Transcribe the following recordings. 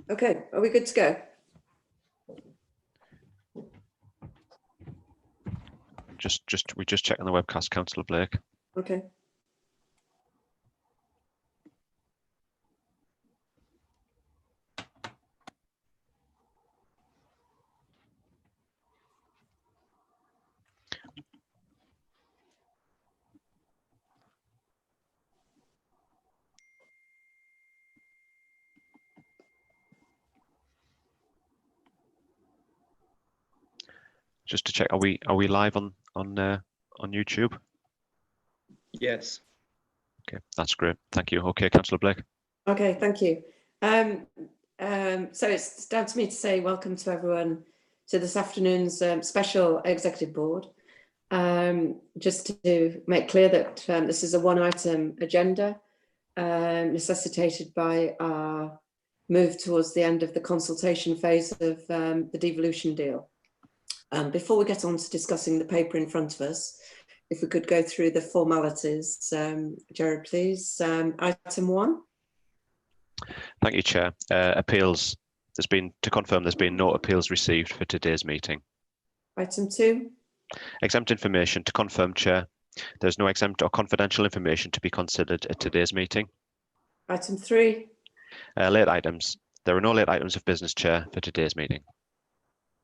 Okay, are we good to go? We're just checking the webcast, Councillor Blake. Okay. Just to check, are we live on YouTube? Yes. Okay, that's great. Thank you. Okay, Councillor Blake. Okay, thank you. So it's down to me to say welcome to everyone to this afternoon's special executive board. Just to make clear that this is a one-item agenda necessitated by our move towards the end of the consultation phase of the devolution deal. Before we get on to discussing the paper in front of us, if we could go through the formalities, Jared, please. Item 1. Thank you, Chair. Appeals. To confirm, there's been no appeals received for today's meeting. Item 2. Exempt information. To confirm, Chair, there's no exempt or confidential information to be considered at today's meeting. Item 3. Late items. There are no late items of business, Chair, for today's meeting.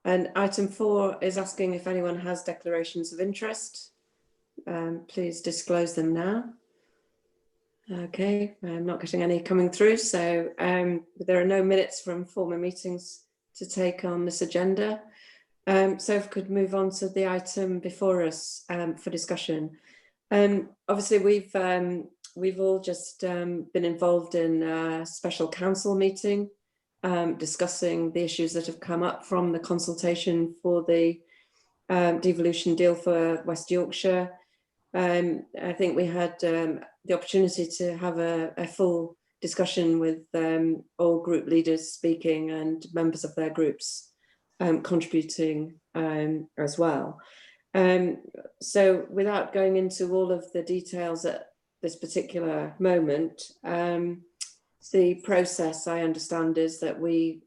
And item 4 is asking if anyone has declarations of interest. Please disclose them now. Okay, I'm not getting any coming through, so there are no minutes from former meetings to take on this agenda. So if we could move on to the item before us for discussion. Obviously, we've all just been involved in a special council meeting discussing the issues that have come up from the consultation for the devolution deal for West Yorkshire. I think we had the opportunity to have a full discussion with all group leaders speaking and members of their groups contributing as well. So without going into all of the details at this particular moment, the process, I understand, is that we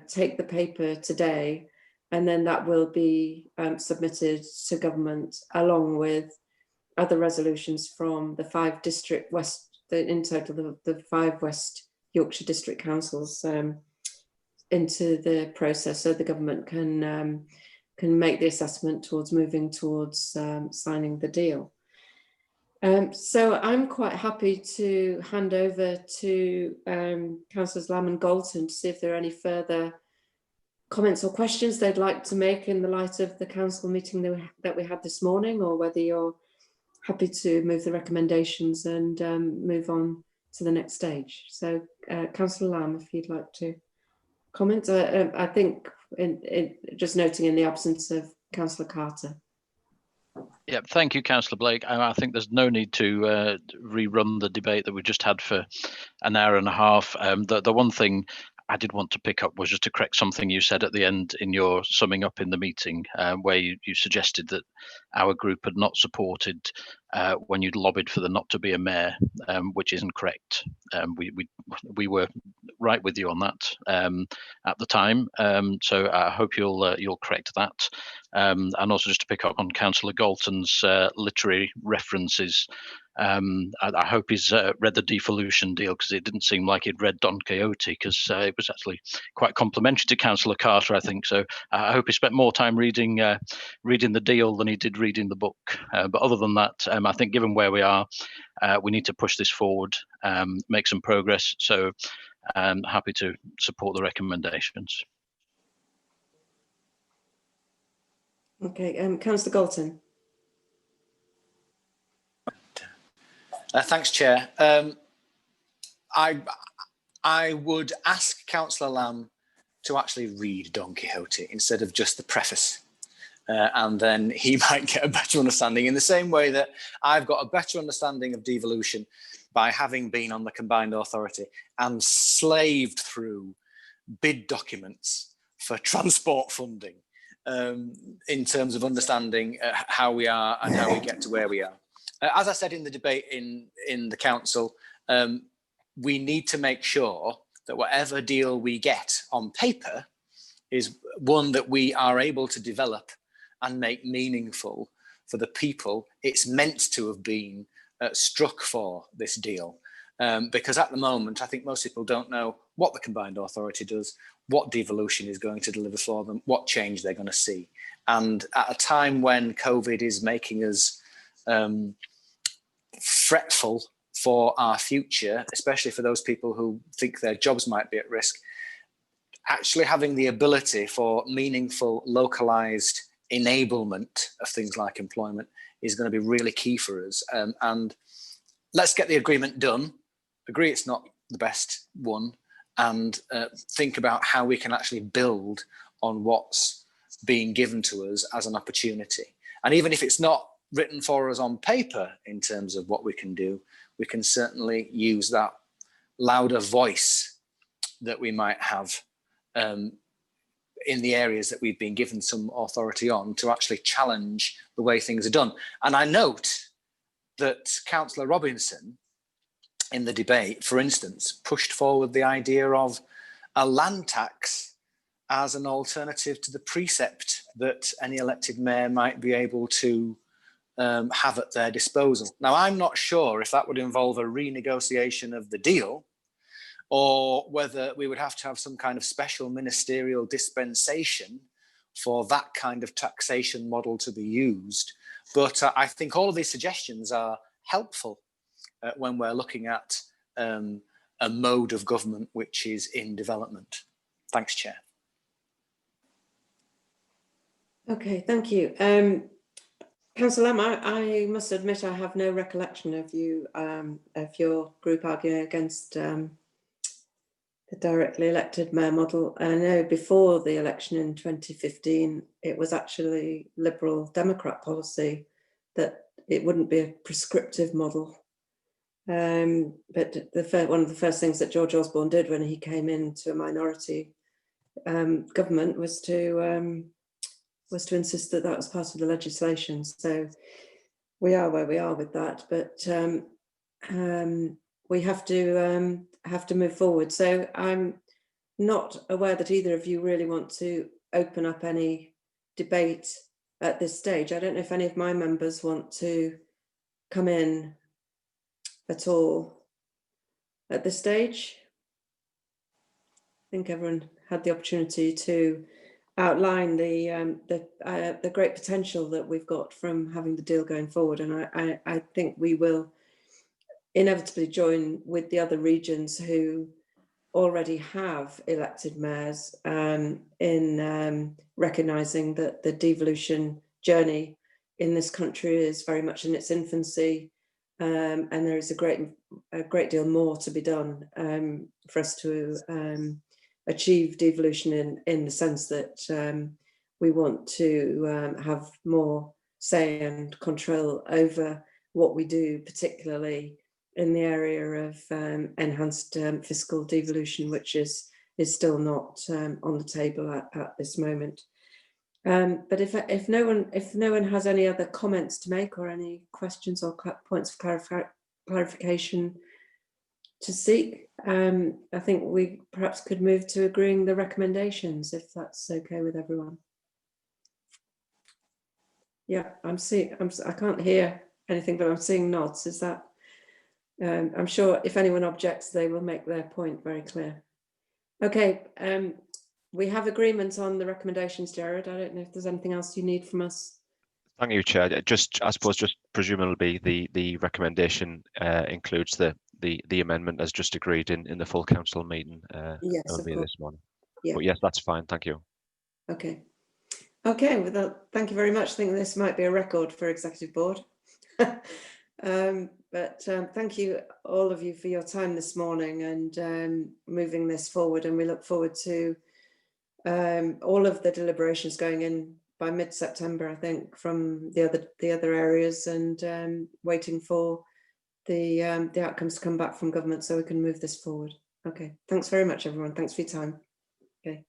take the paper today, and then that will be submitted to government along with other resolutions from the 5 district west, in total the 5 West Yorkshire district councils into the process, so the government can make the assessment towards moving towards signing the deal. So I'm quite happy to hand over to Councillors Lamb and Galton to see if there are any further comments or questions they'd like to make in the light of the council meeting that we had this morning, or whether you're happy to move the recommendations and move on to the next stage. So Councillor Lamb, if you'd like to comment. I think just noting in the absence of Councillor Carter. Yeah, thank you, Councillor Blake. I think there's no need to rerun the debate that we just had for an hour and a half. The one thing I did want to pick up was just to correct something you said at the end in your summing up in the meeting, where you suggested that our group had not supported when you'd lobbied for there not to be a mayor, which isn't correct. We were right with you on that at the time, so I hope you'll correct that. And also just to pick up on Councillor Galton's literary references, I hope he's read the devolution deal, because it didn't seem like he'd read Don Quixote, because it was actually quite complimentary to Councillor Carter, I think. So I hope he spent more time reading the deal than he did reading the book. But other than that, I think given where we are, we need to push this forward, make some progress. So I'm happy to support the recommendations. Okay, Councillor Galton. Thanks, Chair. I would ask Councillor Lamb to actually read Don Quixote instead of just the preface. And then he might get a better understanding, in the same way that I've got a better understanding of devolution by having been on the combined authority and slaved through bid documents for transport funding, in terms of understanding how we are and how we get to where we are. As I said in the debate in the council, we need to make sure that whatever deal we get on paper is one that we are able to develop and make meaningful for the people it's meant to have been struck for, this deal. Because at the moment, I think most people don't know what the combined authority does, what devolution is going to deliver for them, what change they're going to see. And at a time when COVID is making us fretful for our future, especially for those people who think their jobs might be at risk, actually having the ability for meaningful, localized enablement of things like employment is going to be really key for us. And let's get the agreement done, agree it's not the best one, and think about how we can actually build on what's being given to us as an opportunity. And even if it's not written for us on paper in terms of what we can do, we can certainly use that louder voice that we might have in the areas that we've been given some authority on to actually challenge the way things are done. And I note that Councillor Robinson in the debate, for instance, pushed forward the idea of a land tax as an alternative to the precept that any elected mayor might be able to have at their disposal. Now, I'm not sure if that would involve a renegotiation of the deal, or whether we would have to have some kind of special ministerial dispensation for that kind of taxation model to be used. But I think all of these suggestions are helpful when we're looking at a mode of government which is in development. Thanks, Chair. Okay, thank you. Councillor Lamb, I must admit I have no recollection of your group arguing against the directly elected mayor model. I know before the election in 2015, it was actually Liberal Democrat policy that it wouldn't be a prescriptive model. But one of the first things that George Osborne did when he came into a minority government was to insist that that was part of the legislation. So we are where we are with that, but we have to move forward. So I'm not aware that either of you really want to open up any debate at this stage. I don't know if any of my members want to come in at all at this stage. I think everyone had the opportunity to outline the great potential that we've got from having the deal going forward, and I think we will inevitably join with the other regions who already have elected mayors in recognising that the devolution journey in this country is very much in its infancy, and there is a great deal more to be done for us to achieve devolution in the sense that we want to have more say and control over what we do, particularly in the area of enhanced fiscal devolution, which is still not on the table at this moment. But if no one has any other comments to make or any questions or points of clarification to seek, I think we perhaps could move to agreeing the recommendations, if that's okay with everyone. Yeah, I can't hear anything, but I'm seeing nods. Is that? I'm sure if anyone objects, they will make their point very clear. Okay, we have agreement on the recommendations, Jared. I don't know if there's anything else you need from us. Thank you, Chair. I suppose presumably the recommendation includes the amendment as just agreed in the full council meeting yes, earlier this morning. Yeah. But yes, that's fine. Thank you. Okay. Okay, well, thank you very much. I think this might be a record for Executive Board. But thank you, all of you, for your time this morning and moving this forward. And we look forward to all of the deliberations going in by mid-September, I think, from the other areas, and waiting for the outcomes to come back from government so we can move this forward. Okay, thanks very much, everyone. Thanks for your time. Okay.